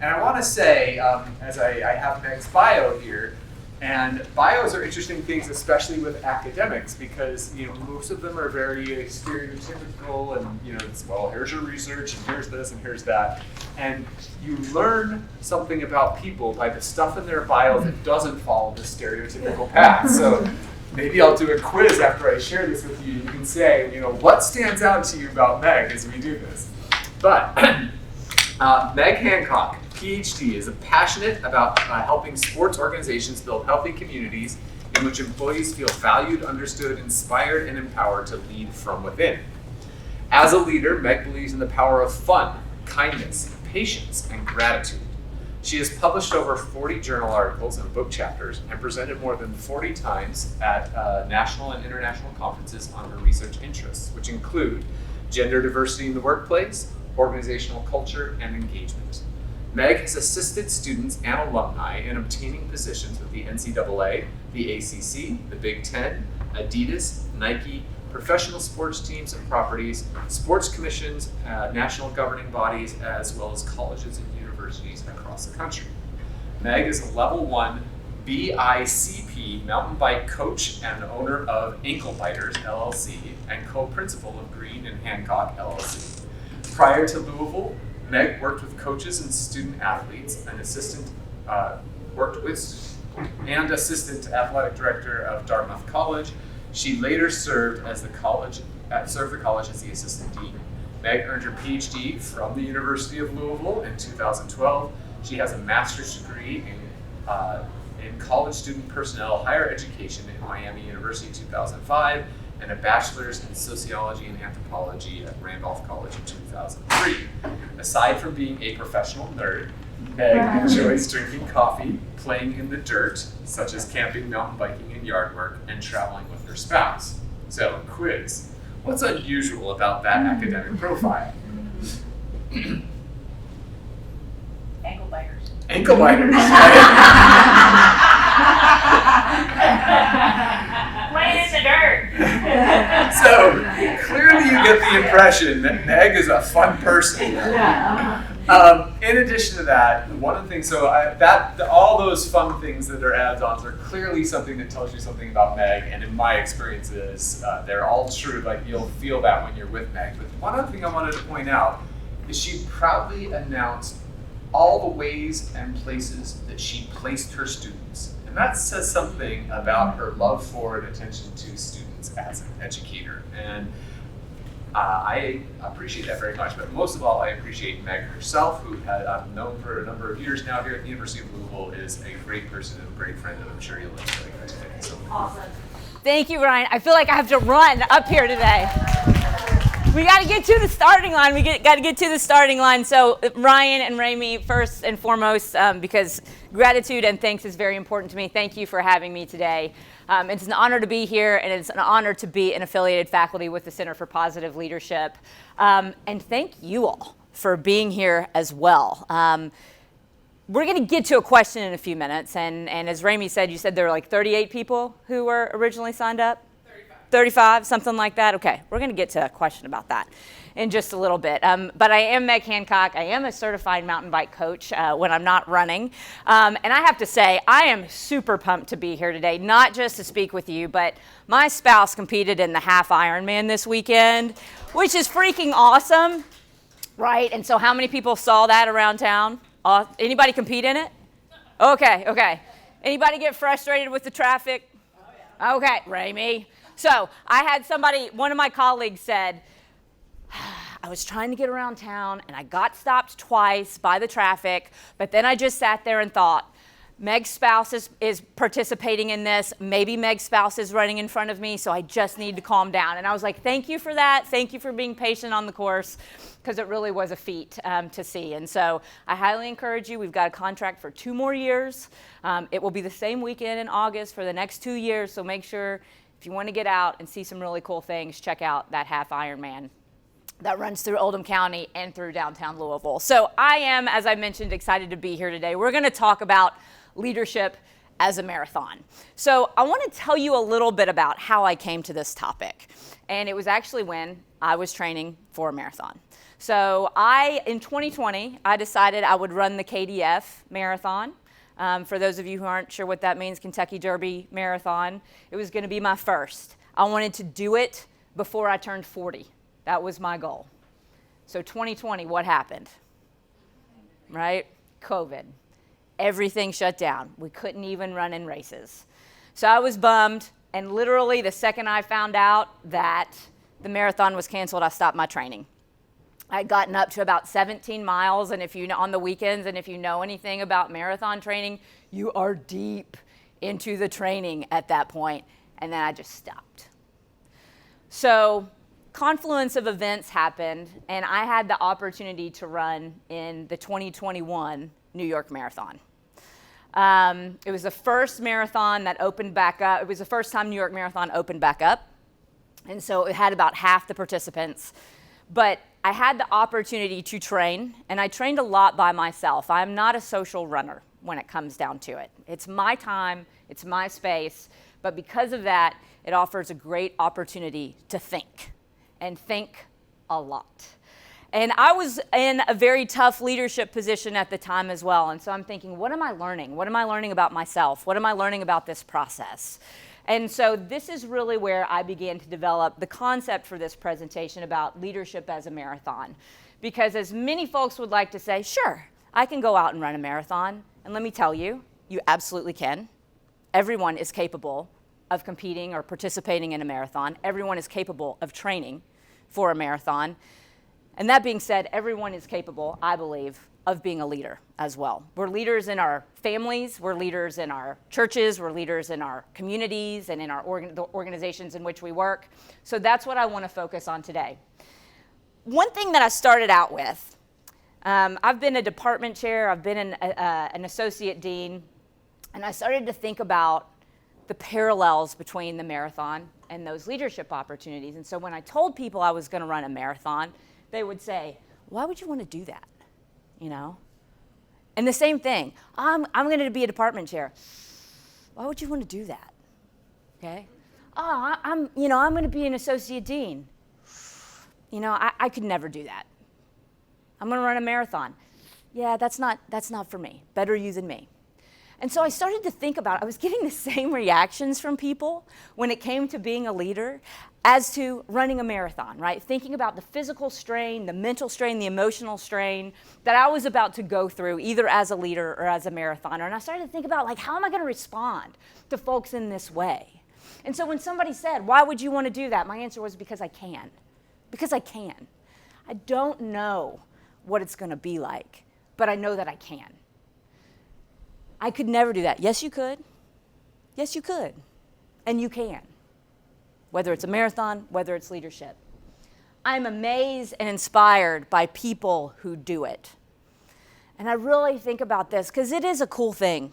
And I want to say, as I have Meg's bio here, and bios are interesting things, especially with academics, because most of them are very stereotypical, and it's, well, here's your research, and here's this, and here's that, and you learn something about people by the stuff in their bio that doesn't follow the stereotypical path. So maybe I'll do a quiz after I share this with you. You can say, what stands out to you about Meg as we do this. But Meg Hancock, Ph.D., is passionate about helping sports organizations build healthy communities in which employees feel valued, understood, inspired, and empowered to lead from within. As a leader, Meg believes in the power of fun, kindness, patience, and gratitude. She has published over 40 journal articles and book chapters and presented more than 40 times at national and international conferences on her research interests, which include gender diversity in the workplace, organizational culture, and engagement. Meg has assisted students and alumni in obtaining positions with the NCAA, the ACC, the Big Ten, Adidas, Nike, professional sports teams and properties, sports commissions, national governing bodies, as well as colleges and universities across the country. Meg is a level 1 BICP mountain bike coach and owner of Ankle Biters, LLC, and co-principal of Green and Hancock, LLC. Prior to Louisville, Meg worked with coaches and student athletes and assistant athletic director of Dartmouth College. She later served the college as the assistant dean. Meg earned her Ph.D. from the University of Louisville in 2012. She has a master's degree in college student personnel higher education in Miami University 2005, and a bachelor's in sociology and anthropology at Randolph College in 2003. Aside from being a professional nerd, Meg enjoys drinking coffee, playing in the dirt, such as camping, mountain biking, and yard work, and traveling with her spouse. So, quiz. What's unusual about that academic profile? Ankle biters. Ankle biters. Playing in the dirt. So clearly you get the impression that Meg is a fun person. In addition to that, one of the things, all those fun things that are add-ons are clearly something that tells you something about Meg, and in my experiences, they're all true. Like, you'll feel that when you're with Meg. But one other thing I wanted to point out is she proudly announced all the ways and places that she placed her students. And that says something about her love for and attention to students as an educator. And I appreciate that very much. But most of all, I appreciate Meg herself, who I've known for a number of years now here at the University of Louisville, is a great person and a great friend, and I'm sure you'll enjoy her today. So, awesome. Thank you, Ryan. I feel like I have to run up here today. We got to get to the starting line. Got to get to the starting line. So Ryan and Rami, first and foremost, because gratitude and thanks is very important to me. Thank you for having me today. It's an honor to be here, and it's an honor to be an affiliated faculty with the Center for Positive Leadership. And thank you all for being here as well. We're going to get to a question in a few minutes. And as Rami said, you said there were like 38 people who were originally signed up? 35, something like that? Okay, we're going to get to a question about that in just a little bit. But I am Meg Hancock. I am a certified mountain bike coach when I'm not running. And I have to say, I am super pumped to be here today, not just to speak with you, but my spouse competed in the half Ironman this weekend, which is freaking awesome, right? And so how many people saw that around town? Anybody compete in it? Okay. Anybody get frustrated with the traffic? Oh, yeah. Okay, Rami. So I had one of my colleagues said, I was trying to get around town and I got stopped twice by the traffic, but then I just sat there and thought, Meg's spouse is participating in this. Maybe Meg's spouse is running in front of me, so I just need to calm down. And I was like, thank you for that. Thank you for being patient on the course, because it really was a feat to see. And so I highly encourage you. We've got a contract for 2 more years. It will be the same weekend in August for the next 2 years, so make sure if you want to get out and see some really cool things, check out that half Ironman that runs through Oldham County and through downtown Louisville. So I am, as I mentioned, excited to be here today. We're going to talk about leadership as a marathon. So I want to tell you a little bit about how I came to this topic. And it was actually when I was training for a marathon. So in 2020, I decided I would run the KDF marathon. For those of you who aren't sure what that means, Kentucky Derby Marathon, it was going to be my first. I wanted to do it before I turned 40. That was my goal. So 2020, what happened? Right? COVID. Everything shut down. We couldn't even run in races. So I was bummed, and literally the second I found out that the marathon was canceled, I stopped my training. I'd gotten up to about 17 miles, and if you know on the weekends, and if you know anything about marathon training, you are deep into the training at that point, and then I just stopped. So confluence of events happened, and I had the opportunity to run in the 2021 New York Marathon. It was the first marathon that opened back up. It was the first time New York Marathon opened back up, and so it had about half the participants. But I had the opportunity to train, and I trained a lot by myself. I'm not a social runner when it comes down to it. It's my time, it's my space, but because of that, it offers a great opportunity to think, and think a lot. And I was in a very tough leadership position at the time as well, and so I'm thinking, what am I learning? What am I learning about myself? What am I learning about this process? And so this is really where I began to develop the concept for this presentation about leadership as a marathon. Because as many folks would like to say, sure, I can go out and run a marathon. And let me tell you, you absolutely can. Everyone is capable of competing or participating in a marathon. Everyone is capable of training for a marathon. And that being said, everyone is capable, I believe, of being a leader as well. We're leaders in our families, we're leaders in our churches, we're leaders in our communities and in our the organizations in which we work. So that's what I want to focus on today. One thing that I started out with, I've been a department chair, I've been an associate dean, and I started to think about the parallels between the marathon and those leadership opportunities. And so when I told people I was going to run a marathon, they would say, why would you want to do that? You know? And the same thing, I'm going to be a department chair. Why would you want to do that? Okay? Oh, I'm going to be an associate dean. You know, I could never do that. I'm going to run a marathon. Yeah, that's not for me. Better you than me. And so I started to think about, I was getting the same reactions from people when it came to being a leader as to running a marathon, right? Thinking about the physical strain, the mental strain, the emotional strain that I was about to go through either as a leader or as a marathoner. And I started to think about, like, how am I going to respond to folks in this way? And so when somebody said, why would you want to do that? My answer was, because I can. Because I can. I don't know what it's going to be like, but I know that I can. I could never do that. Yes, you could. Yes, you could. And you can. Whether it's a marathon, whether it's leadership. I'm amazed and inspired by people who do it. And I really think about this because it is a cool thing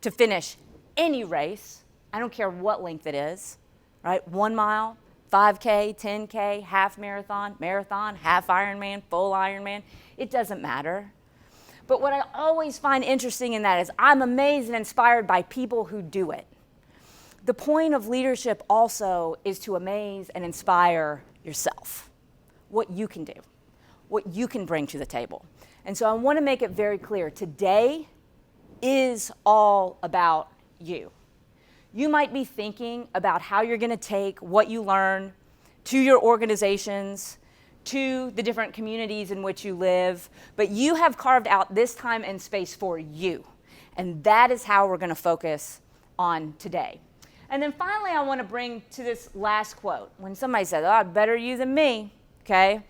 to finish any race. I don't care what length it is, right? 1 mile, 5K, 10K, half marathon, half Ironman, full Ironman. It doesn't matter. But what I always find interesting in that is I'm amazed and inspired by people who do it. The point of leadership also is to amaze and inspire yourself, what you can do, what you can bring to the table. And so I want to make it very clear, today is all about you. You might be thinking about how you're going to take what you learn to your organizations, to the different communities in which you live, but you have carved out this time and space for you. And that is how we're going to focus on today. And then finally, I want to bring to this last quote. When somebody says, oh, better you than me, okay?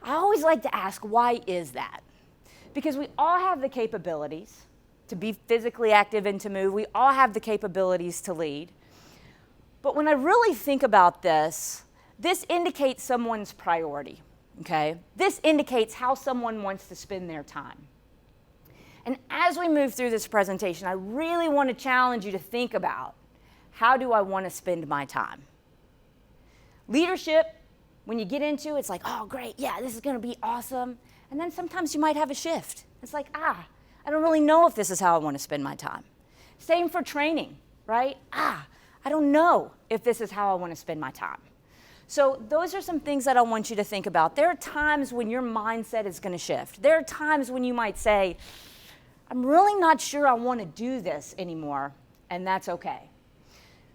I always like to ask, why is that? Because we all have the capabilities to be physically active and to move. We all have the capabilities to lead. But when I really think about this, this indicates someone's priority, okay? This indicates how someone wants to spend their time. And as we move through this presentation, I really want to challenge you to think about, how do I want to spend my time? Leadership, when you get into it, it's like, oh, great, yeah, this is going to be awesome. And then sometimes you might have a shift. It's like, I don't really know if this is how I want to spend my time. Same for training, right? I don't know if this is how I want to spend my time. So those are some things that I want you to think about. There are times when your mindset is going to shift. There are times when you might say, I'm really not sure I want to do this anymore, and that's okay.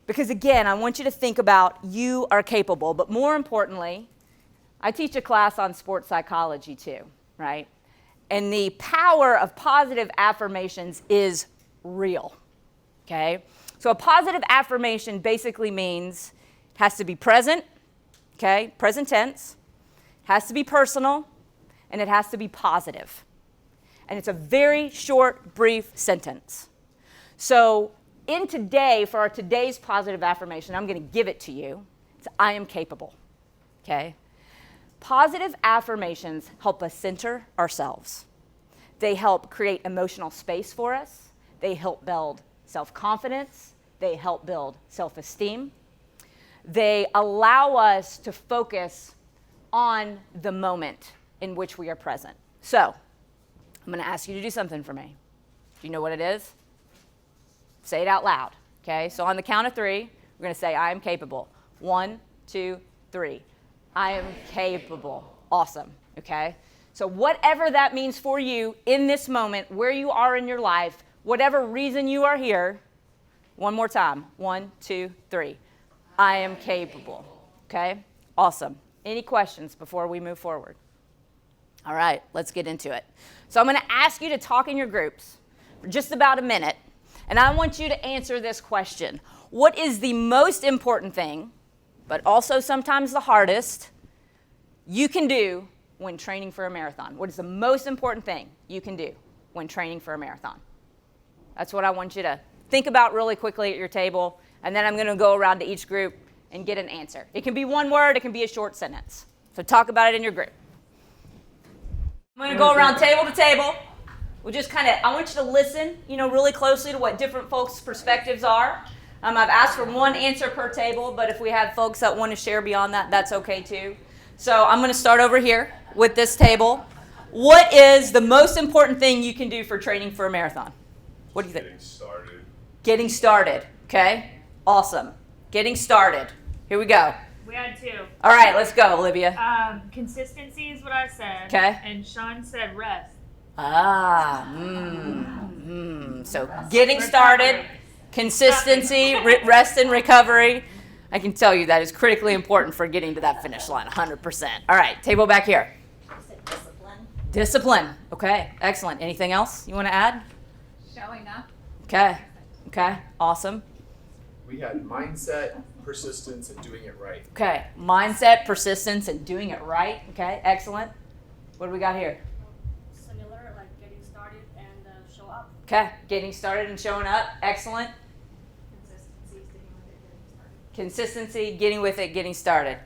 Because again, I want you to think about you are capable, but more importantly, I teach a class on sports psychology too, right? And the power of positive affirmations is real, okay? So a positive affirmation basically means it has to be present, okay, present tense, has to be personal, and it has to be positive. And it's a very short, brief sentence. So in today, for our today's positive affirmation, I'm going to give it to you. It's I am capable, okay? Positive affirmations help us center ourselves. They help create emotional space for us. They help build self-confidence. They help build self-esteem. They allow us to focus on the moment in which we are present. So, I'm going to ask you to do something for me. Do you know what it is? Say it out loud, okay? So on the count of 3, we're going to say, I am capable. 1, 2, 3. I am capable. Awesome, okay? So whatever that means for you in this moment, where you are in your life, whatever reason you are here, one more time. 1, 2, 3. I am capable, okay? Awesome. Any questions before we move forward? All right, let's get into it. So I'm going to ask you to talk in your groups for just about a minute, and I want you to answer this question. What is the most important thing, but also sometimes the hardest, you can do when training for a marathon? What is the most important thing you can do when training for a marathon? That's what I want you to think about really quickly at your table, and then I'm going to go around to each group and get an answer. It can be one word, it can be a short sentence. So talk about it in your group. I'm going to go around table to table. We'll just I want you to listen, really closely to what different folks' perspectives are. I've asked for one answer per table, but if we have folks that want to share beyond that, that's okay too. So I'm going to start over here with this table. What is the most important thing you can do for training for a marathon? What do you think? Getting started. Getting started, okay? Awesome. Getting started. Here we go. We had 2. All right, let's go, Olivia. Consistency is what I said. Okay. And Sean said rest. So getting started, consistency, rest and recovery. I can tell you that is critically important for getting to that finish line, 100%. All right, table back here. Discipline. Discipline. Okay, excellent. Anything else you want to add? Showing up. Okay, awesome. We had mindset, persistence, and doing it right. Okay, mindset, persistence, and doing it right. Okay, excellent. What do we got here? Similar, like getting started and show up. Okay, getting started and showing up. Excellent. Consistency, Consistency, getting with it, getting started.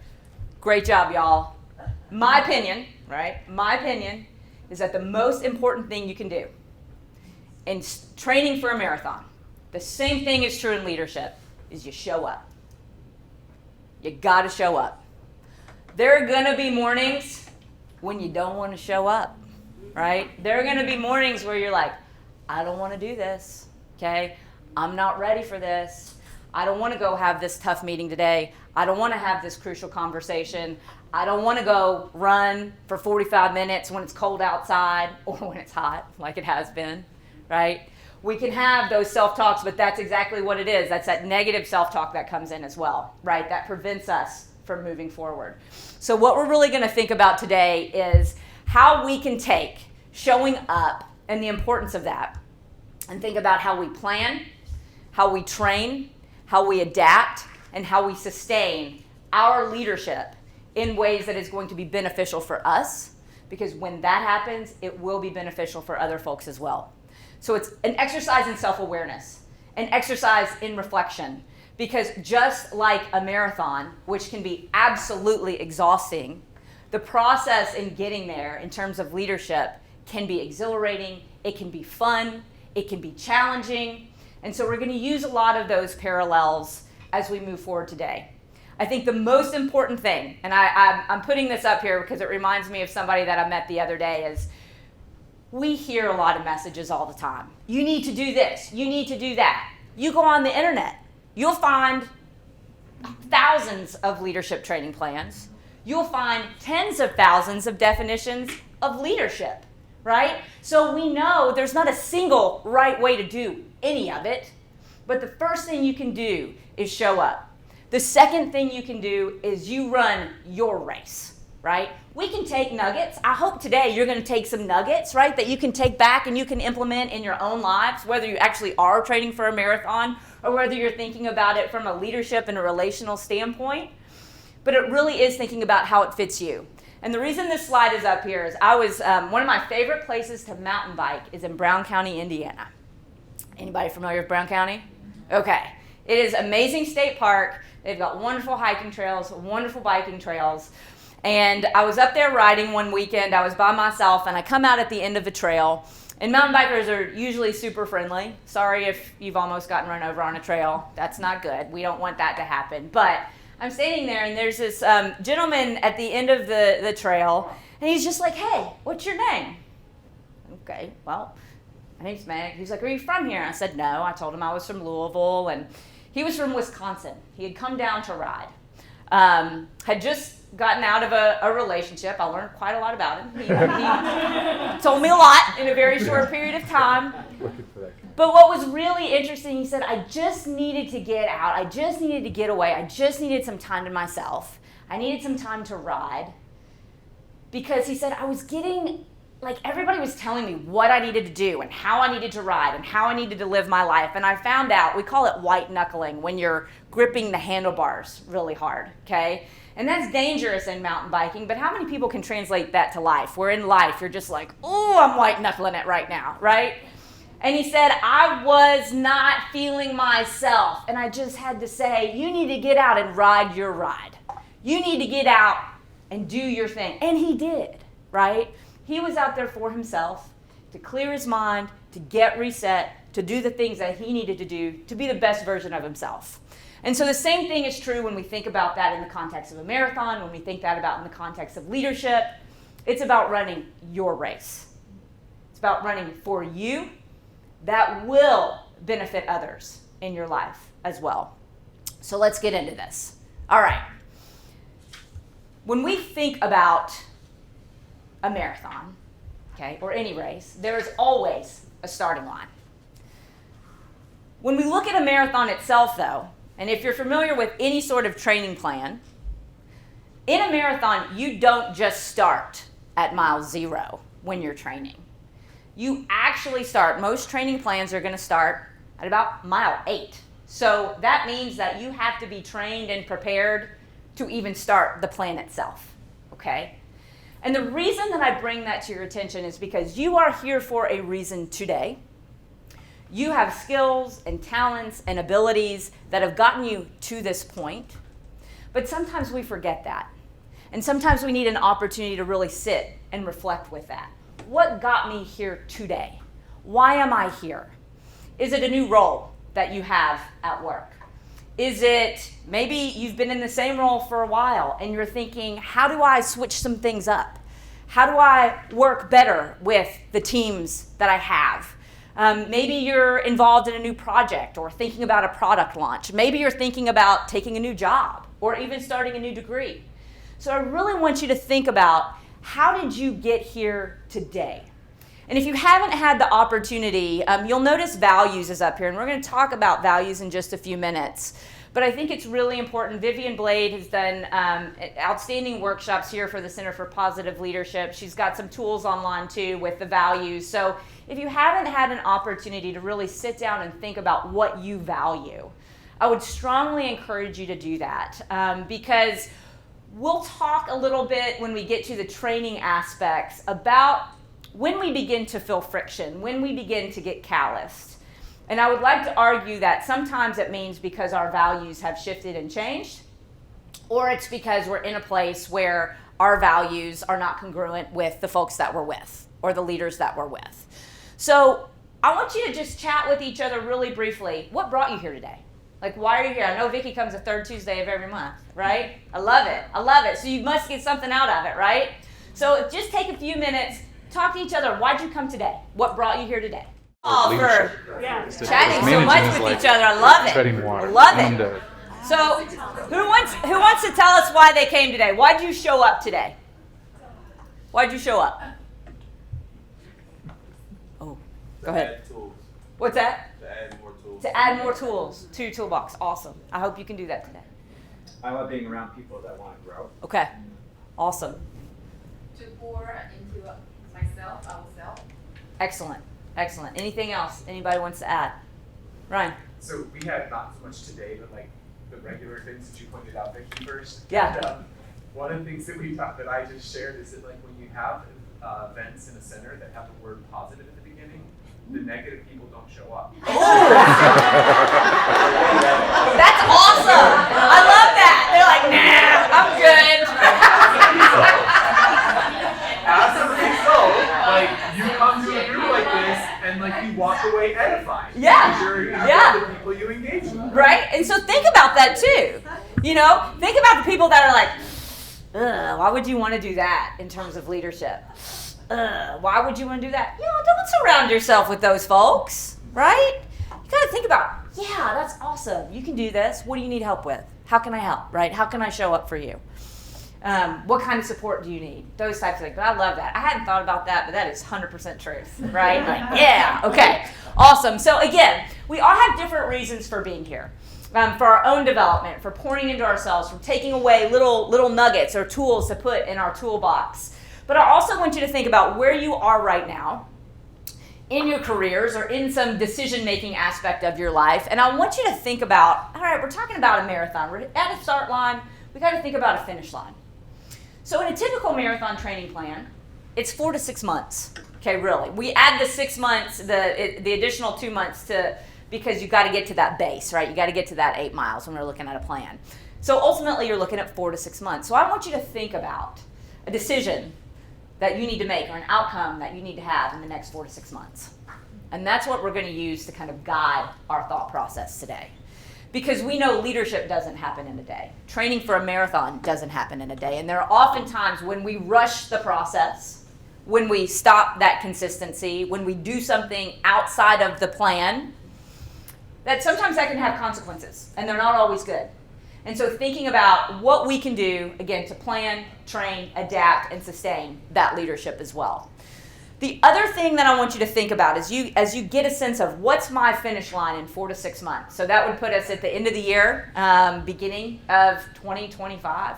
Great job, y'all. My opinion, right? My opinion is that the most important thing you can do in training for a marathon, the same thing is true in leadership, is you show up. You got to show up. There are going to be mornings when you don't want to show up, right? There are going to be mornings where you're like, I don't want to do this, okay? I'm not ready for this. I don't want to go have this tough meeting today. I don't want to have this crucial conversation. I don't want to go run for 45 minutes when it's cold outside or when it's hot, like it has been, right? We can have those self-talks, but that's exactly what it is. That's that negative self-talk that comes in as well, right? That prevents us from moving forward. So what we're really going to think about today is how we can take showing up and the importance of that and think about how we plan, how we train, how we adapt, and how we sustain our leadership in ways that is going to be beneficial for us, because when that happens, it will be beneficial for other folks as well. So it's an exercise in self-awareness, an exercise in reflection, because just like a marathon, which can be absolutely exhausting, the process in getting there in terms of leadership can be exhilarating, it can be fun, it can be challenging, and so we're going to use a lot of those parallels as we move forward today. I think the most important thing, and I'm putting this up here because it reminds me of somebody that I met the other day, is we hear a lot of messages all the time. You need to do this. You need to do that. You go on the internet. You'll find thousands of leadership training plans. You'll find tens of thousands of definitions of leadership, right? So we know there's not a single right way to do any of it, but the first thing you can do is show up. The second thing you can do is you run your race, right? We can take nuggets. I hope today you're going to take some nuggets, right, that you can take back and you can implement in your own lives, whether you actually are training for a marathon or whether you're thinking about it from a leadership and a relational standpoint. But it really is thinking about how it fits you. And the reason this slide is up here is one of my favorite places to mountain bike is in Brown County, Indiana. Anybody familiar with Brown County? Okay. It is amazing state park. They've got wonderful hiking trails, wonderful biking trails. And I was up there riding one weekend. I was by myself, and I come out at the end of the trail. And mountain bikers are usually super friendly. Sorry if you've almost gotten run over on a trail. That's not good. We don't want that to happen. But I'm standing there, and there's this gentleman at the end of the trail, and he's just like, "Hey, what's your name?" Okay, well, my name's Meg. He's like, "Are you from here?" I said, "No." I told him I was from Louisville, and he was from Wisconsin. He had come down to ride. Had just gotten out of a relationship. I learned quite a lot about him. He told me a lot in a very short period of time. But what was really interesting, he said, I just needed to get out. I just needed to get away. I just needed some time to myself. I needed some time to ride. Because he said, I was getting, like, everybody was telling me what I needed to do and how I needed to ride and how I needed to live my life. And I found out, we call it white knuckling, when you're gripping the handlebars really hard, okay? And that's dangerous in mountain biking, but how many people can translate that to life? Where in life, you're just like, oh, I'm white knuckling it right now, right? And he said, I was not feeling myself. And I just had to say, you need to get out and ride your ride. You need to get out and do your thing. And he did, right? He was out there for himself, to clear his mind, to get reset, to do the things that he needed to do, to be the best version of himself. And so the same thing is true when we think about that in the context of a marathon, when we think that about in the context of leadership. It's about running your race. It's about running for you. That will benefit others in your life as well. So let's get into this. All right. When we think about a marathon, okay, or any race, there is always a starting line. When we look at a marathon itself, though, and if you're familiar with any sort of training plan, in a marathon, you don't just start at mile 0 when you're training. You actually start, most training plans are going to start at about mile 8. So that means that you have to be trained and prepared to even start the plan itself, okay? And the reason that I bring that to your attention is because you are here for a reason today. You have skills and talents and abilities that have gotten you to this point, but sometimes we forget that. And sometimes we need an opportunity to really sit and reflect with that. What got me here today? Why am I here? Is it a new role that you have at work? Is it maybe you've been in the same role for a while and you're thinking, how do I switch some things up? How do I work better with the teams that I have? Maybe you're involved in a new project or thinking about a product launch. Maybe you're thinking about taking a new job or even starting a new degree. So I really want you to think about, how did you get here today? And if you haven't had the opportunity, you'll notice values is up here, and we're going to talk about values in just a few minutes. But I think it's really important. Vivian Blade has done outstanding workshops here for the Center for Positive Leadership. She's got some tools online too with the values. So if you haven't had an opportunity to really sit down and think about what you value, I would strongly encourage you to do that, because we'll talk a little bit when we get to the training aspects about when we begin to feel friction, when we begin to get calloused. And I would like to argue that sometimes it means because our values have shifted and changed, or it's because we're in a place where our values are not congruent with the folks that we're with or the leaders that we're with. So I want you to just chat with each other really briefly. What brought you here today? Like, why are you here? I know Vicki comes the third Tuesday of every month, right? I love it. I love it. So you must get something out of it, right? So just take a few minutes, talk to each other. Why'd you come today? What brought you here today? Oh, for chatting so much with each other. I love it. Treading water. I love it. So, who wants to tell us why they came today? Why'd you show up today? Why'd you show up? Oh, go ahead. Add tools. What's that? To add more tools. To add more tools to your toolbox. Awesome. I hope you can do that today. I love being around people that want to grow. Okay. Awesome. To pour into myself, ourselves. Excellent. Excellent. Anything else anybody wants to add? Ryan? So we had not so much today, but like the regular things that you pointed out, Vicky, first. Yeah. And, one of the things that we talked that I just shared is that like when you have events in a center that have the word positive at the beginning, the negative people don't show up. That's awesome. I love that. They're like, nah, I'm good. As a result, like you come to a group like this and like you walk away edified. Yeah. Because you're Yeah. the people you engage with. Right? And so think about that too. You know, think about the people that are like, ugh, why would you want to do that in terms of leadership? Why would you want to do that? You know, don't surround yourself with those folks, right? You got to think about, yeah, that's awesome. You can do this. What do you need help with? How can I help, right? How can I show up for you? What kind of support do you need? Those types of things. But I love that. I hadn't thought about that, but that is 100% truth, right? Like, yeah, okay, awesome. So again, we all have different reasons for being here. For our own development, for pouring into ourselves, for taking away little nuggets or tools to put in our toolbox. But I also want you to think about where you are right now in your careers or in some decision-making aspect of your life. And I want you to think about, all right, we're talking about a marathon. We're at a start line. We got to think about a finish line. So in a typical marathon training plan, it's 4 to 6 months. Okay, really. We add the 6 months, the additional 2 months because you got to get to that base, right? You got to get to that 8 miles when we're looking at a plan. So ultimately, you're looking at 4 to 6 months. So I want you to think about a decision that you need to make or an outcome that you need to have in the next 4 to 6 months. And that's what we're going to use to kind of guide our thought process today. Because we know leadership doesn't happen in a day. Training for a marathon doesn't happen in a day. And there are often times when we rush the process, when we stop that consistency, when we do something outside of the plan, that sometimes that can have consequences. And they're not always good. And so thinking about what we can do, again, to plan, train, adapt, and sustain that leadership as well. The other thing that I want you to think about is as you get a sense of what's my finish line in 4 to 6 months. So that would put us at the end of the year, beginning of 2025.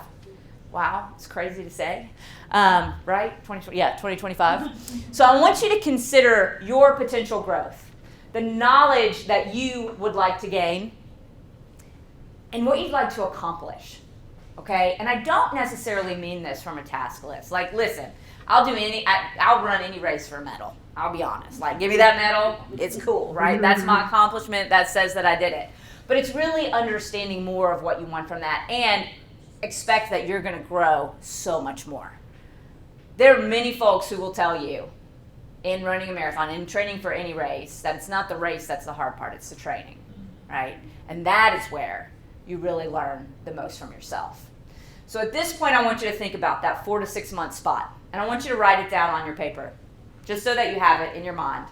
Wow, it's crazy to say, right? 2025. So I want you to consider your potential growth, the knowledge that you would like to gain, and what you'd like to accomplish, okay? And I don't necessarily mean this from a task list. Like, listen, I'll run any race for a medal. I'll be honest. Like, give me that medal, it's cool, right? That's my accomplishment. That says that I did it. But it's really understanding more of what you want from that and expect that you're going to grow so much more. There are many folks who will tell you in running a marathon, in training for any race, that it's not the race that's the hard part, it's the training, right? And that is where you really learn the most from yourself. So at this point, I want you to think about that 4 to 6 month spot. And I want you to write it down on your paper, just so that you have it in your mind.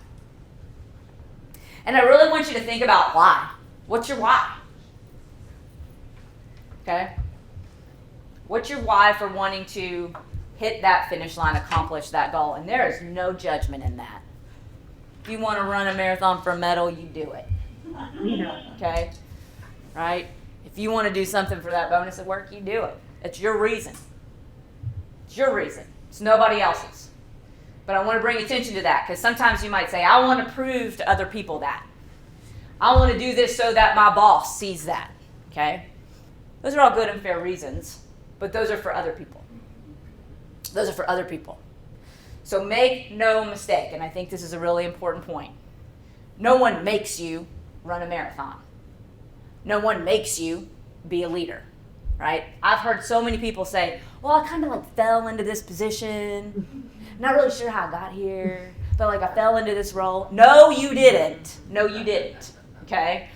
And I really want you to think about why. What's your why? Okay? What's your why for wanting to hit that finish line, accomplish that goal? And there is no judgment in that. If you want to run a marathon for a medal, you do it. Okay? Right? If you want to do something for that bonus at work, you do it. It's your reason. It's your reason. It's nobody else's. But I want to bring attention to that because sometimes you might say, I want to prove to other people that. I want to do this so that my boss sees that. Okay? Those are all good and fair reasons, but those are for other people. Those are for other people. So make no mistake, and I think this is a really important point. No one makes you run a marathon. No one makes you be a leader, right? I've heard so many people say, well, I kind of like fell into this position. Not really sure how I got here, but like I fell into this role. No, you didn't. No, you didn't, okay?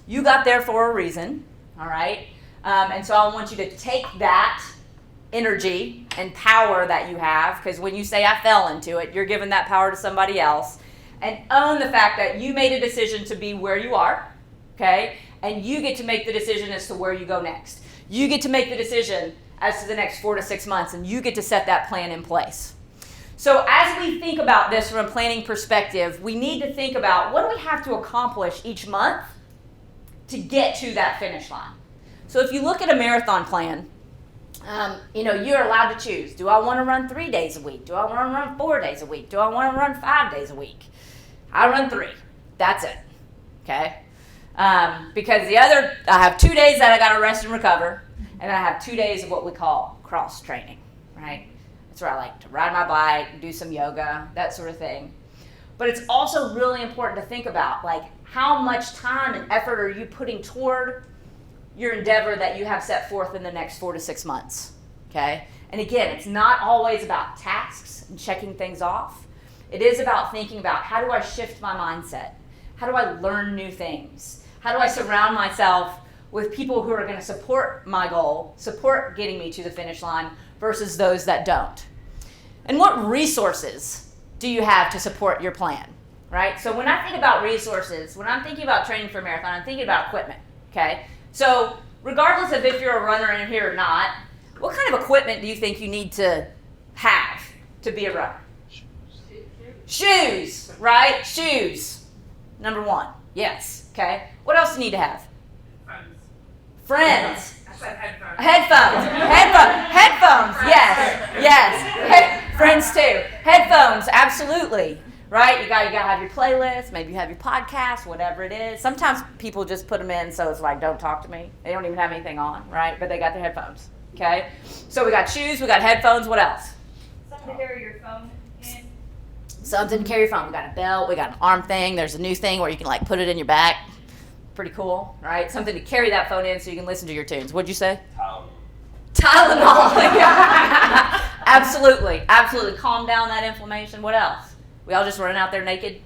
You got there for a reason, all right? And so I want you to take that energy and power that you have, because when you say I fell into it, you're giving that power to somebody else, and own the fact that you made a decision to be where you are, okay? And you get to make the decision as to where you go next. You get to make the decision as to the next 4 to 6 months, and you get to set that plan in place. So as we think about this from a planning perspective, we need to think about what do we have to accomplish each month to get to that finish line. So if you look at a marathon plan, you're allowed to choose. Do I want to run 3 days a week? Do I want to run 4 days a week? Do I want to run 5 days a week? I run 3. That's it. Okay? Because I have 2 days that I got to rest and recover, and I have 2 days of what we call cross training, right? That's where I like to ride my bike, do some yoga, that sort of thing. But it's also really important to think about, like, how much time and effort are you putting toward your endeavor that you have set forth in the next 4 to 6 months, okay? And again, it's not always about tasks and checking things off. It is about thinking about, how do I shift my mindset? How do I learn new things? How do I surround myself with people who are going to support my goal, support getting me to the finish line, versus those that don't? And what resources do you have to support your plan, right? So when I think about resources, when I'm thinking about training for a marathon, I'm thinking about equipment, okay? So regardless of if you're a runner in here or not, what kind of equipment do you think you need to have to be a runner? Shoes, right? Shoes. Number 1. Yes, okay. What else do you need to have? Friends. I said headphones. Headphones, yes. Friends too. Headphones, absolutely. Right? You gotta have your playlist, maybe you have your podcast, whatever it is. Sometimes people just put them in so it's like, don't talk to me. They don't even have anything on, right? But they got their headphones, okay? So we got shoes, we got headphones, what else? Something to carry your phone in. Something to carry your phone. We got a belt, we got an arm thing. There's a new thing where you can like put it in your back. Pretty cool, right? Something to carry that phone in so you can listen to your tunes. What'd you say? Tylenol. Absolutely. Calm down that inflammation. What else? We all just running out there naked?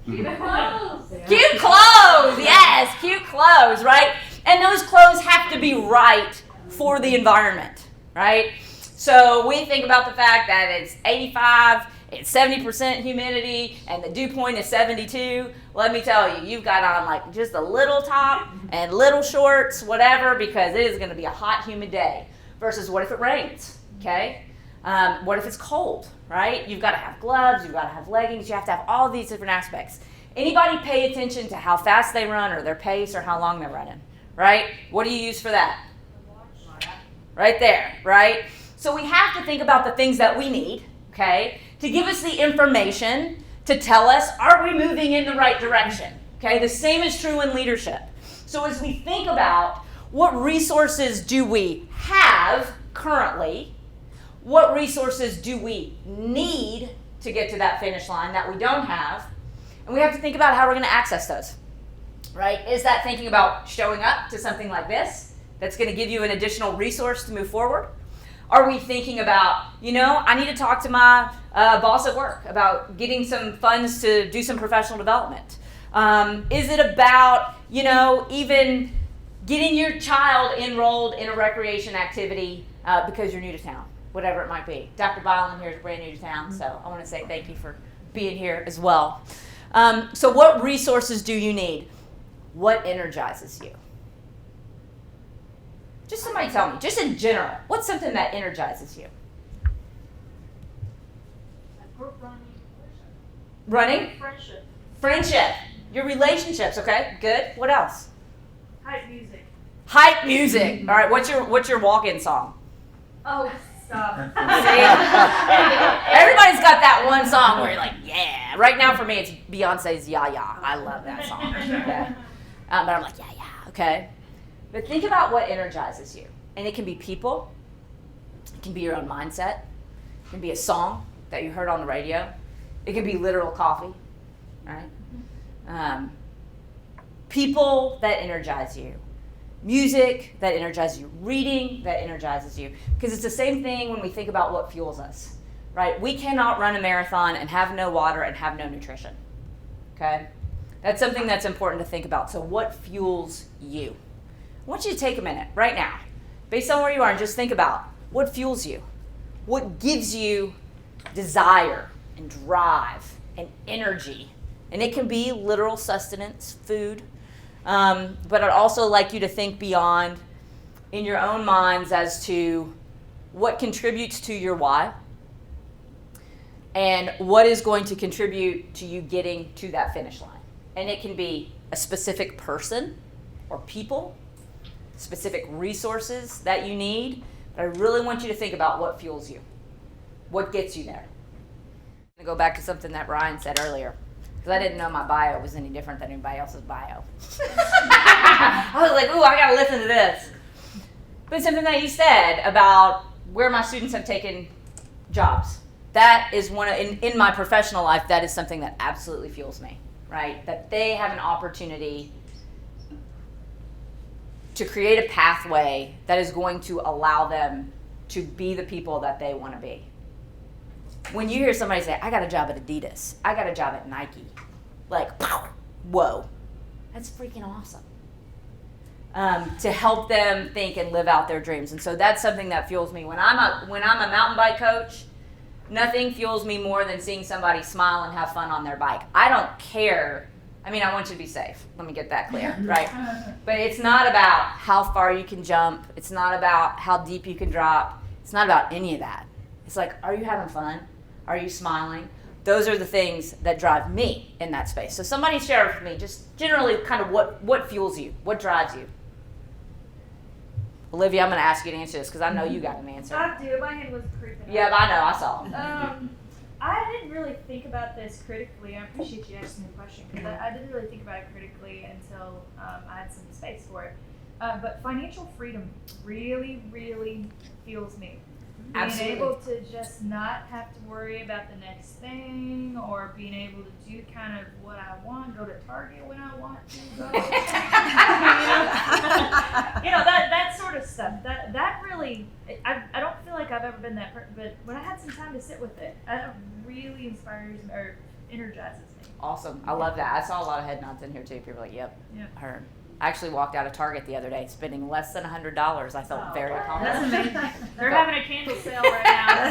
Cute clothes. Cute clothes, yes, cute clothes, right? And those clothes have to be right for the environment, right? So we think about the fact that it's 85, it's 70% humidity, and the dew point is 72. Let me tell you, you've got on like just a little top and little shorts, whatever, because it is going to be a hot, humid day. Versus what if it rains, okay? What if it's cold, right? You've got to have gloves, you've got to have leggings, you have to have all these different aspects. Anybody pay attention to how fast they run or their pace or how long they're running, right? What do you use for that? Right there, right? So we have to think about the things that we need, okay, to give us the information to tell us, are we moving in the right direction? Okay, the same is true in leadership. So as we think about what resources do we have currently, what resources do we need to get to that finish line that we don't have, and we have to think about how we're going to access those, right? Is that thinking about showing up to something like this that's going to give you an additional resource to move forward? Are we thinking about, I need to talk to my boss at work about getting some funds to do some professional development? Is it about, even getting your child enrolled in a recreation activity because you're new to town, whatever it might be? Dr. Byland here is brand new to town, so I want to say thank you for being here as well. So what resources do you need? What energizes you? Just somebody tell me, just in general, what's something that energizes you? Group running. Running? Friendship. Friendship. Your relationships, okay, good. What else? Hype music. Hype music. All right, what's your walk-in song? Oh, stop. See? Everybody's got that one song where you're like, yeah. Right now for me, it's Beyonce's Ya Ya. I love that song. Okay? But I'm like, yeah, okay? But think about what energizes you. And it can be people. It can be your own mindset. It can be a song that you heard on the radio. It can be literal coffee, right? People that energize you. Music that energizes you. Reading that energizes you. Because it's the same thing when we think about what fuels us, right? We cannot run a marathon and have no water and have no nutrition, okay? That's something that's important to think about. So what fuels you? I want you to take a minute right now, based on where you are, and just think about what fuels you. What gives you desire and drive and energy? And it can be literal sustenance, food. But I'd also like you to think beyond in your own minds as to what contributes to your why and what is going to contribute to you getting to that finish line. And it can be a specific person or people, specific resources that you need. But I really want you to think about what fuels you, what gets you there. I'm going to go back to something that Ryan said earlier, because I didn't know my bio was any different than anybody else's bio. I was like, ooh, I got to listen to this. But something that he said about where my students have taken jobs. That is one of, in my professional life, that is something that absolutely fuels me, right? That they have an opportunity to create a pathway that is going to allow them to be the people that they want to be. When you hear somebody say, I got a job at Adidas, I got a job at Nike, like, whoa, that's freaking awesome. To help them think and live out their dreams. And so that's something that fuels me. When I'm a mountain bike coach, nothing fuels me more than seeing somebody smile and have fun on their bike. I don't care. I mean, I want you to be safe. Let me get that clear, right? But it's not about how far you can jump. It's not about how deep you can drop. It's not about any of that. It's like, are you having fun? Are you smiling? Those are the things that drive me in that space. So somebody share with me just generally kind of what fuels you, what drives you. Olivia, I'm going to ask you to answer this because I know you got an answer. I do. My hand was creeping up. Yeah, I know. I saw. I didn't really think about this critically. I appreciate you asking the question because I didn't really think about it critically until I had some space for it. But financial freedom really, really fuels me. Absolutely. Being able to just not have to worry about the next thing, or being able to do kind of what I want, go to Target when I want to go. that sort of stuff. That really, I don't feel like I've ever been that person, but when I had some time to sit with it, that really inspires or energizes me. Awesome. I love that. I saw a lot of head nods in here too. People were like, yep, heard. I actually walked out of Target the other day spending less than $100. I felt very accomplished. That's amazing. They're having a candle sale right now.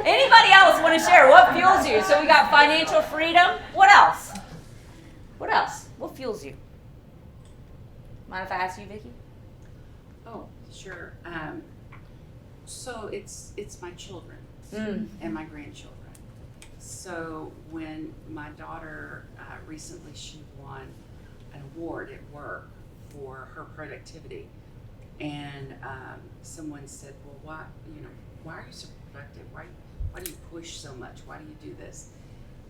Anybody else want to share what fuels you? So we got financial freedom. What else? What else? What fuels you? Mind if I ask you, Vicki? Oh, sure. So it's my children and my grandchildren. So when my daughter recently, she won an award at work for her productivity, and someone said, "Well, why are you so productive? Why do you push so much? Why do you do this?"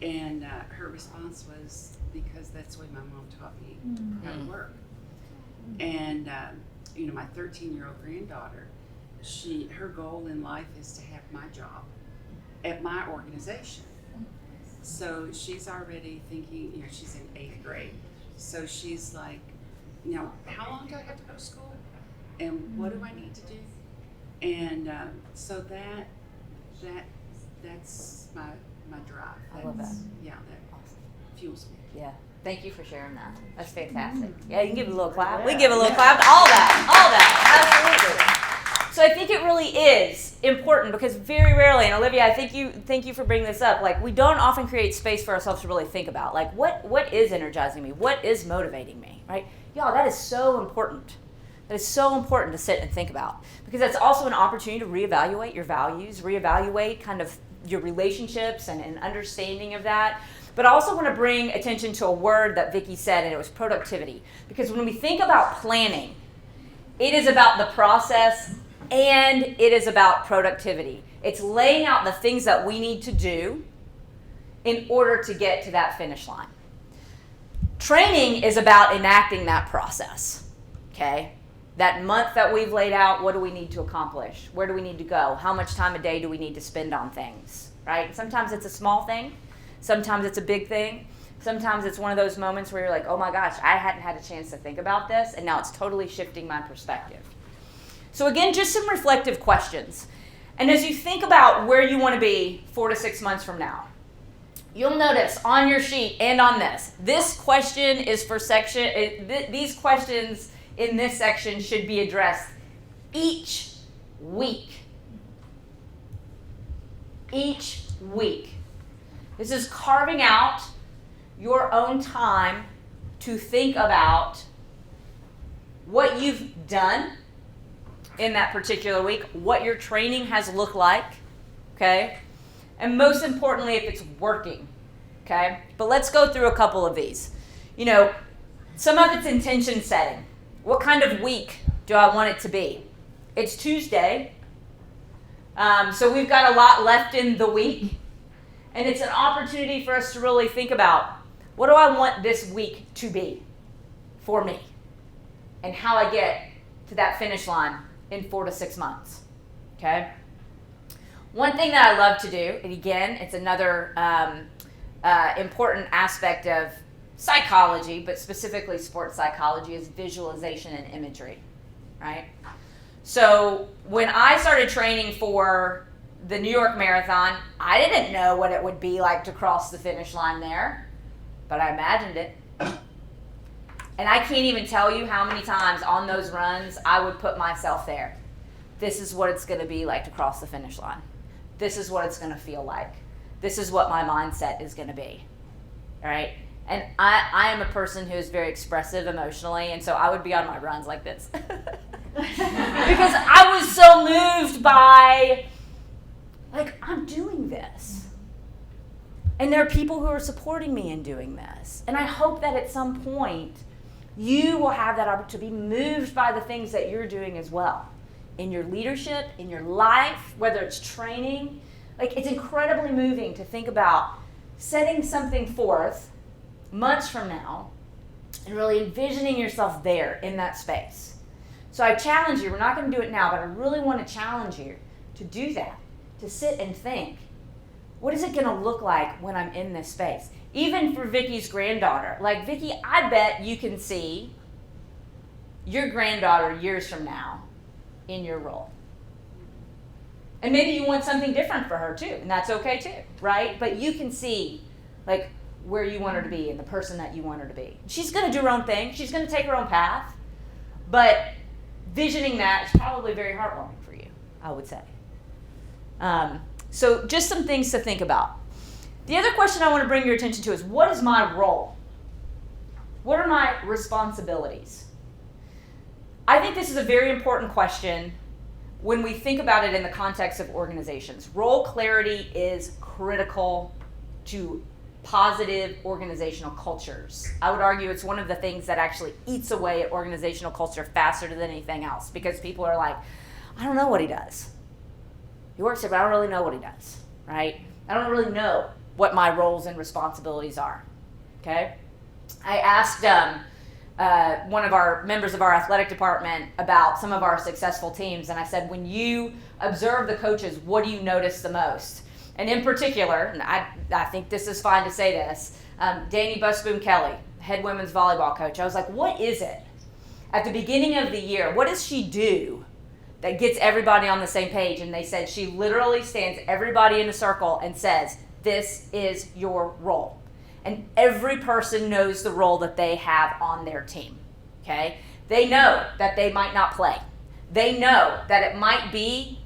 And her response was, "Because that's the way my mom taught me how to work." And my 13-year-old granddaughter, her goal in life is to have my job at my organization. So she's already thinking, she's in 8th grade. So she's like, how long do I have to go to school? And what do I need to do? And so that's my drive. I love that. Yeah, that fuels me. Yeah. Thank you for sharing that. That's fantastic. Yeah, you can give a little clap. We can give a little clap to all that. Absolutely. So I think it really is important because very rarely, and Olivia, thank you for bringing this up, like we don't often create space for ourselves to really think about, like what is energizing me? What is motivating me, right? Y'all, that is so important. That is so important to sit and think about because that's also an opportunity to reevaluate your values, reevaluate kind of your relationships and an understanding of that. But I also want to bring attention to a word that Vicki said, and it was productivity. Because when we think about planning, it is about the process and it is about productivity. It's laying out the things that we need to do in order to get to that finish line. Training is about enacting that process, okay? That month that we've laid out, what do we need to accomplish? Where do we need to go? How much time a day do we need to spend on things, right? Sometimes it's a small thing. Sometimes it's a big thing. Sometimes it's one of those moments where you're like, oh my gosh, I hadn't had a chance to think about this, and now it's totally shifting my perspective. So again, just some reflective questions. And as you think about where you want to be 4 to 6 months from now, you'll notice on your sheet and on this question is for section, these questions in this section should be addressed each week. Each week. This is carving out your own time to think about what you've done in that particular week, what your training has looked like, okay? And most importantly, if it's working, okay? But let's go through a couple of these. You know, some of it's intention setting. What kind of week do I want it to be? It's Tuesday, so we've got a lot left in the week, and it's an opportunity for us to really think about, what do I want this week to be for me, and how I get to that finish line in 4 to 6 months, okay? One thing that I love to do, and again, it's another important aspect of psychology, but specifically sports psychology, is visualization and imagery, right? So when I started training for the New York Marathon, I didn't know what it would be like to cross the finish line there, but I imagined it. And I can't even tell you how many times on those runs I would put myself there. This is what it's going to be like to cross the finish line. This is what it's going to feel like. This is what my mindset is going to be. All right? And I am a person who is very expressive emotionally, and so I would be on my runs like this. Because I was so moved by, like, I'm doing this. And there are people who are supporting me in doing this. And I hope that at some point you will have that opportunity to be moved by the things that you're doing as well. In your leadership, in your life, whether it's training. Like, it's incredibly moving to think about setting something forth months from now and really envisioning yourself there in that space. So I challenge you, we're not going to do it now, but I really want to challenge you to do that, to sit and think, what is it going to look like when I'm in this space? Even for Vicky's granddaughter. Like, Vicky, I bet you can see your granddaughter years from now in your role. And maybe you want something different for her too, and that's okay too, right? But you can see, like, where you want her to be and the person that you want her to be. She's going to do her own thing. She's going to take her own path. But visioning that is probably very heartwarming for you, I would say. So just some things to think about. The other question I want to bring your attention to is, what is my role? What are my responsibilities? I think this is a very important question when we think about it in the context of organizations. Role clarity is critical to positive organizational cultures. I would argue it's one of the things that actually eats away at organizational culture faster than anything else, because people are like, I don't know what he does. He works here, but I don't really know what he does, right? I don't really know what my roles and responsibilities are, okay? I asked one of our members of our athletic department about some of our successful teams, and I said, when you observe the coaches, what do you notice the most? And in particular, and I think this is fine to say this, Danny Busboom-Kelly, head women's volleyball coach, I was like, what is it at the beginning of the year? What does she do that gets everybody on the same page? And they said she literally stands everybody in a circle and says, this is your role. And every person knows the role that they have on their team, okay? They know that they might not play. They know that it might be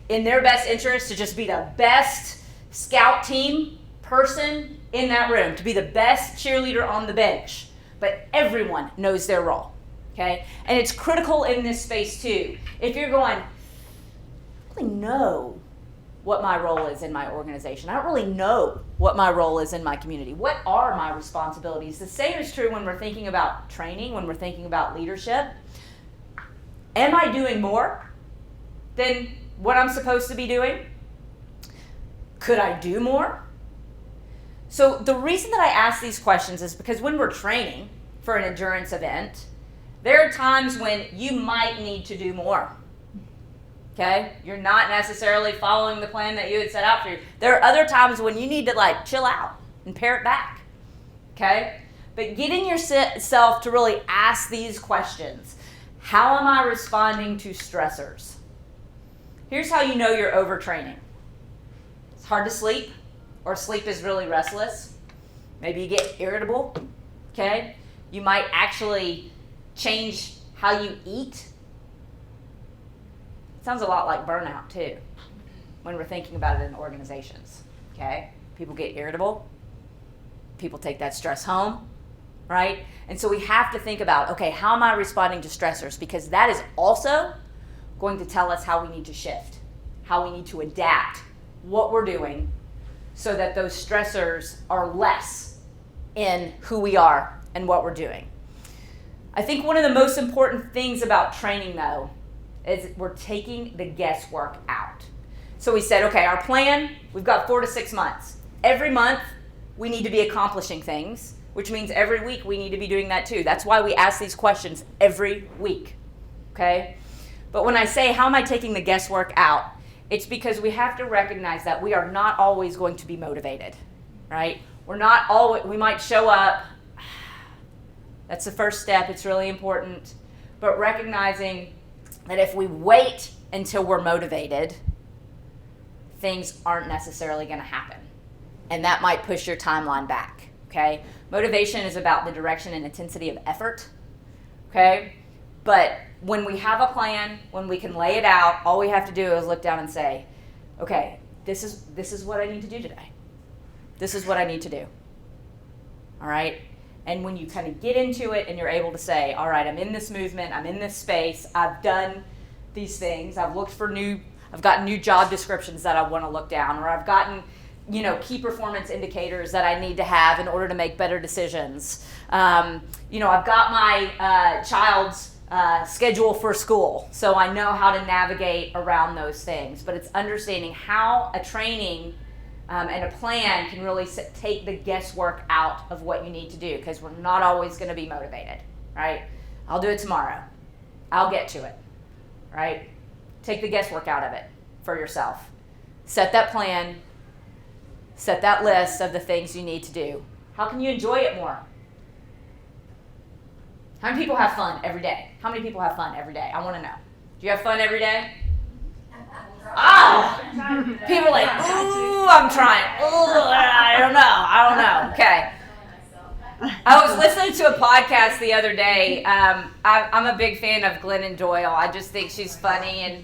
in their best interest to just be the best scout team person in that room, to be the best cheerleader on the bench. But everyone knows their role, okay? And it's critical in this space too. If you're going, I don't really know what my role is in my organization. I don't really know what my role is in my community. What are my responsibilities? The same is true when we're thinking about training, when we're thinking about leadership. Am I doing more than what I'm supposed to be doing? Could I do more? So the reason that I ask these questions is because when we're training for an endurance event, there are times when you might need to do more. Okay? You're not necessarily following the plan that you had set out for you. There are other times when you need to, like, chill out and pare it back. Okay? But getting yourself to really ask these questions. How am I responding to stressors? Here's how you know you're overtraining. It's hard to sleep, or sleep is really restless. Maybe you get irritable. Okay? You might actually change how you eat. Sounds a lot like burnout too, when we're thinking about it in organizations, okay? People get irritable. People take that stress home, right? And so we have to think about, okay, how am I responding to stressors? Because that is also going to tell us how we need to shift, how we need to adapt what we're doing so that those stressors are less in who we are and what we're doing. I think one of the most important things about training, though, is we're taking the guesswork out. So we said, okay, our plan, we've got 4 to 6 months. Every month, we need to be accomplishing things, which means every week we need to be doing that too. That's why we ask these questions every week, okay? But when I say, how am I taking the guesswork out? It's because we have to recognize that we are not always going to be motivated, right? We're not always, we might show up. That's the first step. It's really important. But recognizing that if we wait until we're motivated, things aren't necessarily going to happen. And that might push your timeline back, okay? Motivation is about the direction and intensity of effort, okay? But when we have a plan, when we can lay it out, all we have to do is look down and say, okay, this is what I need to do today. This is what I need to do, all right? And when you kind of get into it and you're able to say, all right, I'm in this movement, I'm in this space, I've done these things, I've gotten new job descriptions that I want to look down, or I've gotten, key performance indicators that I need to have in order to make better decisions. I've got my child's schedule for school, so I know how to navigate around those things. But it's understanding how a training and a plan can really take the guesswork out of what you need to do, because we're not always going to be motivated, right? I'll do it tomorrow. I'll get to it, right? Take the guesswork out of it for yourself. Set that plan. Set that list of the things you need to do. How can you enjoy it more? How many people have fun every day? How many people have fun every day? I want to know. Do you have fun every day? People are like, ooh, I'm trying. Ooh, I don't know. Okay. I was listening to a podcast the other day. I'm a big fan of Glennon Doyle. I just think she's funny and,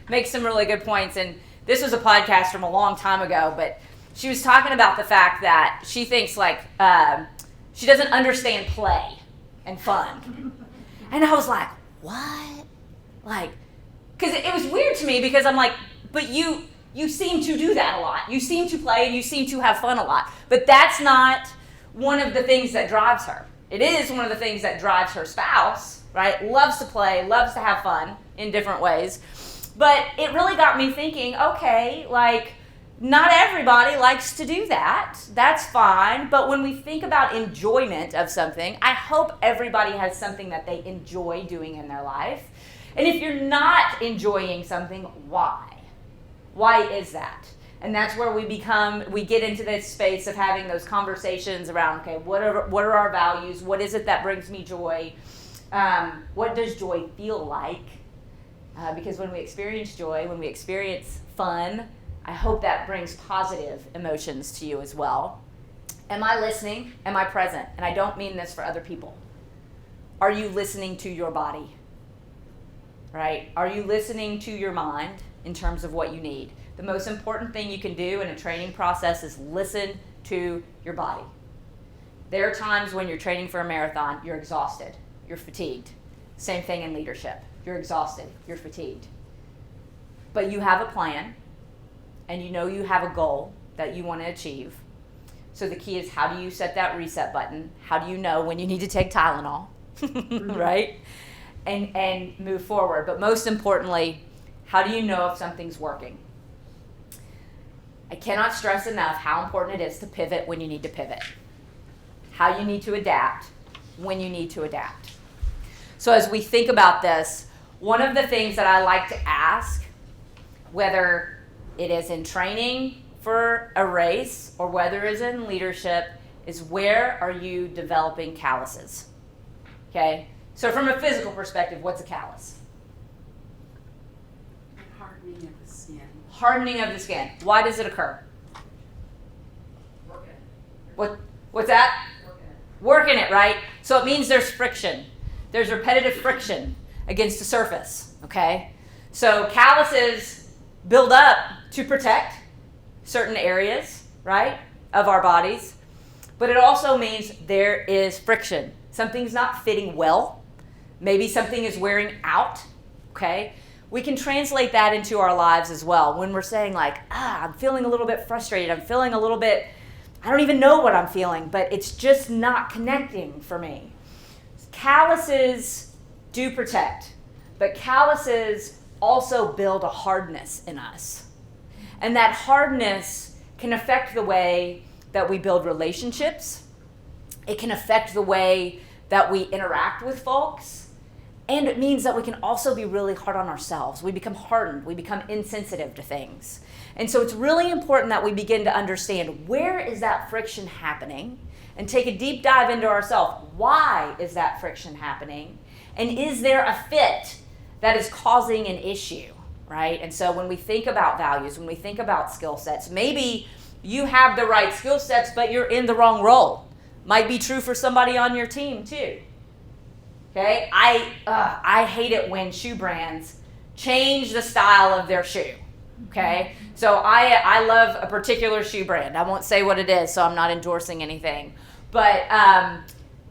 makes some really good points. And this was a podcast from a long time ago, but she was talking about the fact that she thinks, she doesn't understand play and fun. And I was like, what? Because it was weird to me, because I'm like, but you seem to do that a lot. You seem to play and you seem to have fun a lot. But that's not one of the things that drives her. It is one of the things that drives her spouse, right? Loves to play, loves to have fun in different ways. But it really got me thinking, okay, not everybody likes to do that. That's fine. But when we think about enjoyment of something, I hope everybody has something that they enjoy doing in their life. And if you're not enjoying something, why? Why is that? And that's where we get into this space of having those conversations around, okay, what are our values? What is it that brings me joy? What does joy feel like? Because when we experience joy, when we experience fun, I hope that brings positive emotions to you as well. Am I listening? Am I present? And I don't mean this for other people. Are you listening to your body? Right? Are you listening to your mind in terms of what you need? The most important thing you can do in a training process is listen to your body. There are times when you're training for a marathon, you're exhausted, you're fatigued. Same thing in leadership. You're exhausted, you're fatigued. But you have a plan, and you have a goal that you want to achieve. So the key is, how do you set that reset button? How do you know when you need to take Tylenol, right? And move forward. But most importantly, how do you know if something's working? I cannot stress enough how important it is to pivot when you need to pivot. How you need to adapt when you need to adapt. So as we think about this, one of the things that I like to ask, whether it is in training for a race or whether it is in leadership, is where are you developing calluses? Okay? So from a physical perspective, what's a callus? Hardening of the skin. Hardening of the skin. Why does it occur? What's that? Working it, right? So it means there's friction. There's repetitive friction against the surface, okay? So calluses build up to protect certain areas, right, of our bodies. but it also means there is friction. Something's not fitting well. Maybe something is wearing out, okay? We can translate that into our lives as well. When we're saying like, I'm feeling a little bit frustrated. I'm feeling a little bit, I don't even know what I'm feeling, but it's just not connecting for me. Calluses do protect, but calluses also build a hardness in us. And that hardness can affect the way that we build relationships. It can affect the way that we interact with folks. And it means that we can also be really hard on ourselves. We become hardened. We become insensitive to things. And so it's really important that we begin to understand, where is that friction happening? And take a deep dive into ourselves. Why is that friction happening? And is there a fit that is causing an issue, right? And so when we think about values, when we think about skill sets, maybe you have the right skill sets, but you're in the wrong role. Might be true for somebody on your team too. Okay, I hate it when shoe brands change the style of their shoe. Okay, so I love a particular shoe brand. I won't say what it is, so I'm not endorsing anything. But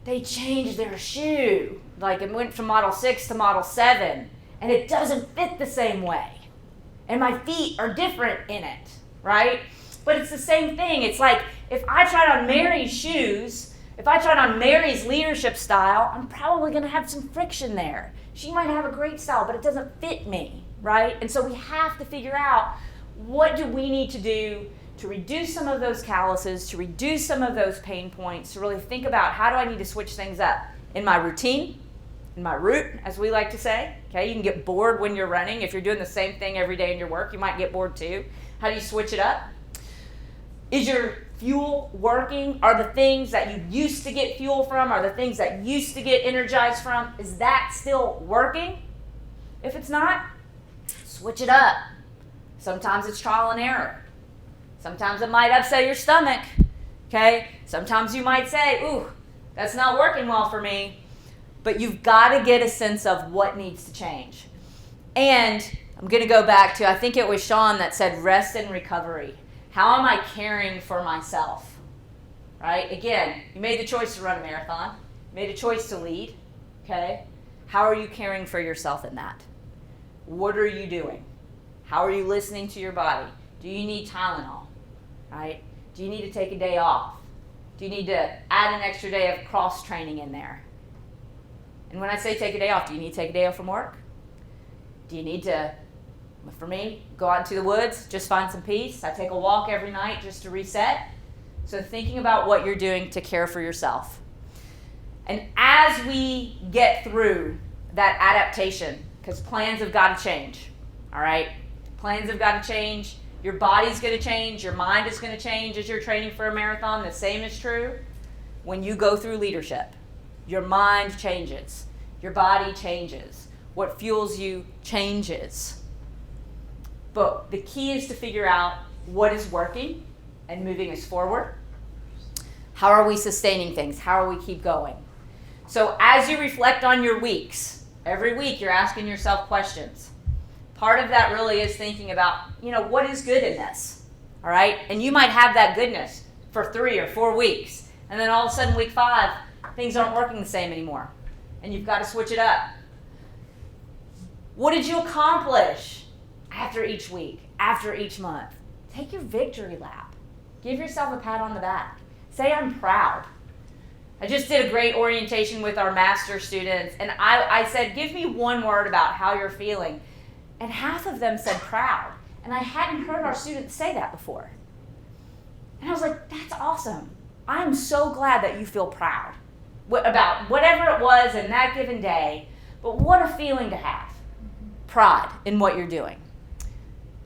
they changed their shoe. Like it went from Model 6 to Model 7, and it doesn't fit the same way. And my feet are different in it, right? But it's the same thing. It's like if I tried on Mary's shoes, if I tried on Mary's leadership style, I'm probably going to have some friction there. She might have a great style, but it doesn't fit me, right? And so we have to figure out, what do we need to do to reduce some of those calluses, to reduce some of those pain points, to really think about, how do I need to switch things up in my routine, in my route, as we like to say. Okay, you can get bored when you're running. If you're doing the same thing every day in your work, you might get bored too. How do you switch it up? Is your fuel working? Are the things that you used to get fuel from, are the things that you used to get energized from, is that still working? If it's not, switch it up. Sometimes it's trial and error. Sometimes it might upset your stomach. Okay? Sometimes you might say, ooh, that's not working well for me. But you've got to get a sense of what needs to change. And I'm going to go back to, I think it was Sean that said rest and recovery. How am I caring for myself? Right? Again, you made the choice to run a marathon. You made a choice to lead. Okay? How are you caring for yourself in that? What are you doing? How are you listening to your body? Do you need Tylenol? Right? Do you need to take a day off? Do you need to add an extra day of cross training in there? And when I say take a day off, do you need to take a day off from work? Do you need to, for me, go out into the woods, just find some peace? I take a walk every night just to reset. So thinking about what you're doing to care for yourself. And as we get through that adaptation, because plans have got to change, all right? Plans have got to change. Your body's going to change. Your mind is going to change as you're training for a marathon. The same is true when you go through leadership. Your mind changes. Your body changes. What fuels you changes. But the key is to figure out what is working and moving us forward. How are we sustaining things? How are we keep going? So as you reflect on your weeks, every week you're asking yourself questions. Part of that really is thinking about, what is good in this? All right? And you might have that goodness for 3 or 4 weeks. And then all of a sudden, week 5, things aren't working the same anymore. And you've got to switch it up. What did you accomplish after each week, after each month? Take your victory lap. Give yourself a pat on the back. Say, I'm proud. I just did a great orientation with our master students, and I said, give me one word about how you're feeling. And half of them said proud. And I hadn't heard our students say that before. And I was like, that's awesome. I'm so glad that you feel proud about whatever it was in that given day. But what a feeling to have. Pride in what you're doing.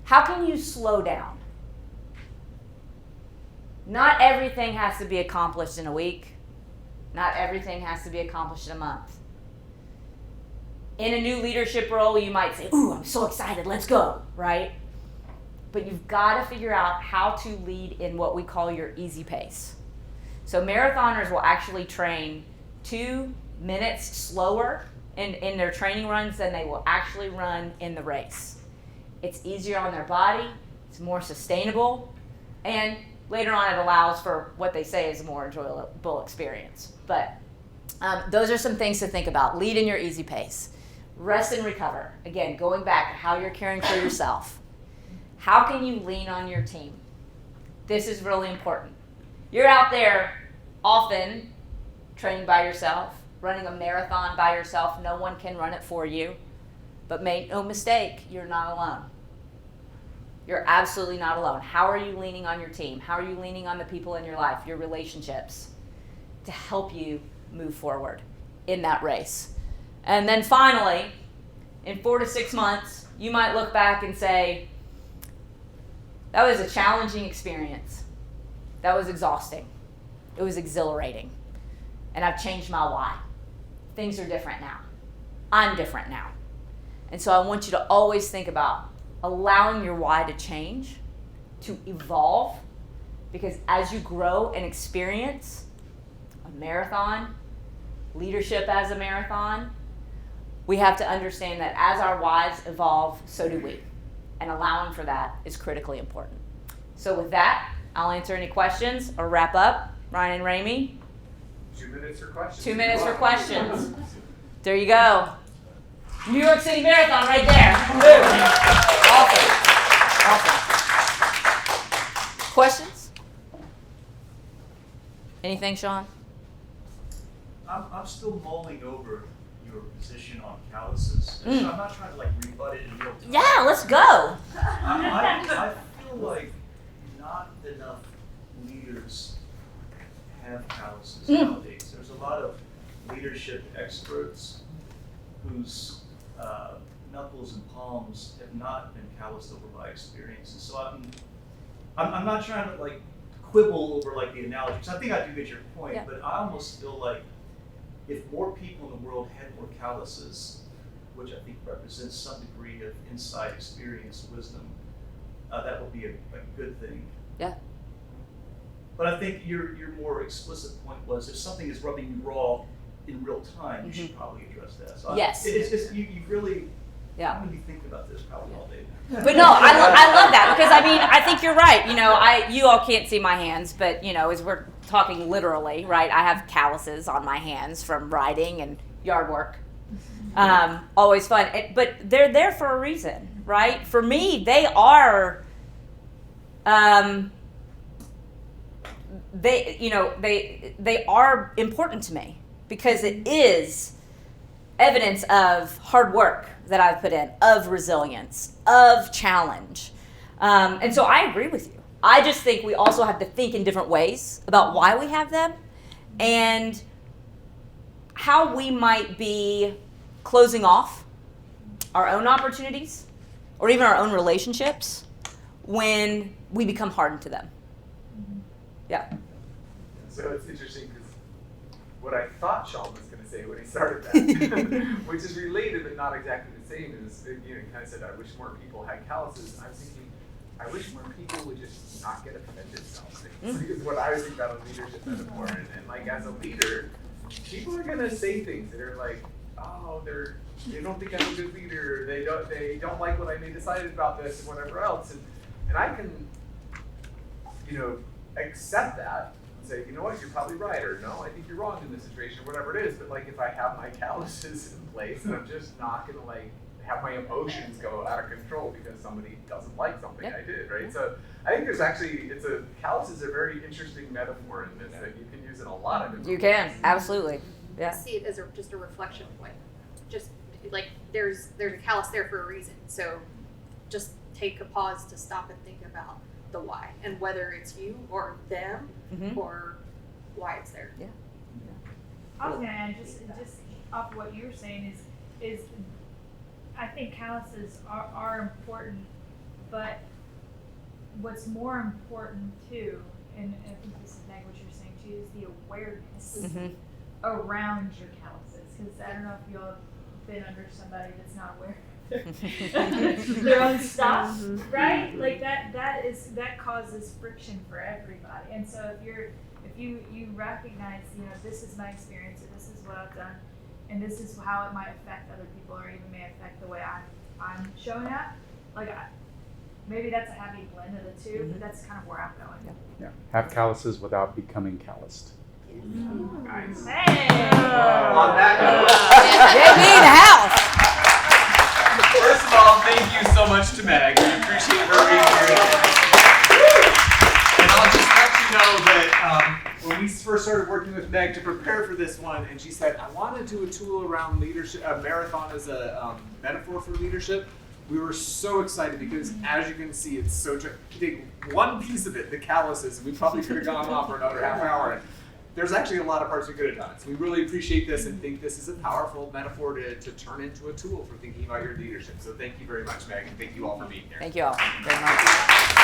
How can you slow down? Not everything has to be accomplished in a week. Not everything has to be accomplished in a month. In a new leadership role, you might say, ooh, I'm so excited, let's go, right? But you've got to figure out how to lead in what we call your easy pace. So marathoners will actually train 2 minutes slower in their training runs than they will actually run in the race. It's easier on their body, it's more sustainable, and later on it allows for what they say is a more enjoyable experience. But those are some things to think about. Lead in your easy pace. Rest and recover. Again, going back to how you're caring for yourself. How can you lean on your team? This is really important. You're out there often training by yourself, running a marathon by yourself. No one can run it for you. But make no mistake, you're not alone. You're absolutely not alone. How are you leaning on your team? How are you leaning on the people in your life, your relationships, to help you move forward in that race? And then finally, in 4 to 6 months, you might look back and say, that was a challenging experience. That was exhausting. It was exhilarating. And I've changed my why. Things are different now. I'm different now. And so I want you to always think about allowing your why to change, to evolve, because as you grow and experience a marathon, leadership as a marathon, we have to understand that as our whys evolve, so do we. And allowing for that is critically important. So with that, I'll answer any questions or wrap up. Ryan and Ramey? 2 minutes for questions. 2 minutes for questions. There you go. New York City Marathon right there. Awesome. Questions? Anything, Sean? I'm still mulling over your position on calluses. Mm. I'm not trying to rebut it in real time. Yeah, let's go. I feel like not enough leaders have calluses nowadays. There's a lot of leadership experts whose knuckles and palms have not been calloused over by experience. And so I'm not trying to quibble over the analogy, because I think I do get your point, Yeah. but I almost feel like if more people in the world had more calluses, which I think represents some degree of insight, experience, wisdom, that would be a good thing. Yeah. But I think your more explicit point was if something is rubbing you raw in real time, you should probably address that. So Yes. You really, Yeah. I'm going to be thinking about this probably all day. But no, I love that, because I think you're right. You all can't see my hands, but as we're talking literally, right? I have calluses on my hands from riding and yard work. Always fun, but they're there for a reason, right? For me, they are. They are important to me because it is evidence of hard work that I've put in, of resilience, of challenge. And so I agree with you. I just think we also have to think in different ways about why we have them and how we might be closing off our own opportunities or even our own relationships when we become hardened to them. Yeah. So it's interesting because what I thought Sean was going to say when he started that, which is related but not exactly the same, is he kind of said, I wish more people had calluses. I was thinking, I wish more people would just not get offended about things. Because what I was thinking about a leadership metaphor, and as a leader, people are going to say things that are like, oh, they don't think I'm a good leader. They don't like what I decided about this and whatever else. And I can, accept that and say, you know what, you're probably right, or no, I think you're wrong in this situation, or whatever it is. But if I have my calluses in place, and I'm just not gonna have my emotions go out of control because somebody doesn't like something I did, right? So I think there's actually, calluses are a very interesting metaphor in this that you can use in a lot of different You can, absolutely. I Yeah. see it as just a reflection point. Just there's a callus there for a reason. So just take a pause to stop and think about the why and whether it's you or them or why it's there. Yeah. I was gonna add just off of what you were saying is I think calluses are important, but what's more important too, and I think this is Meg what you're saying too, is the awareness around your calluses. Because I don't know if y'all have been under somebody that's not aware of their own stuff, right? That causes friction for everybody. And so if you recognize, this is my experience, or this is what I've done, and this is how it might affect other people, or even may affect the way I'm showing up. maybe that's a happy blend of the two, but that's kind of where I'm going. Yeah. Have calluses without becoming calloused. Nice. Hey! On that note, JB in the house. first of all, thank you so much to Meg. We appreciate her being here. And I'll just let you know that when we first started working with Meg to prepare for this one, and she said, I want to do a tool around leadership, a marathon as a metaphor for leadership. We were so excited because, as you can see, it's so take one piece of it, the calluses, and we probably could have gone on for another half hour. There's actually a lot of parts we could have done. So we really appreciate this and think this is a powerful metaphor to turn into a tool for thinking about your leadership. So thank you very much, Meg, and thank you all for being here. Thank you all very much.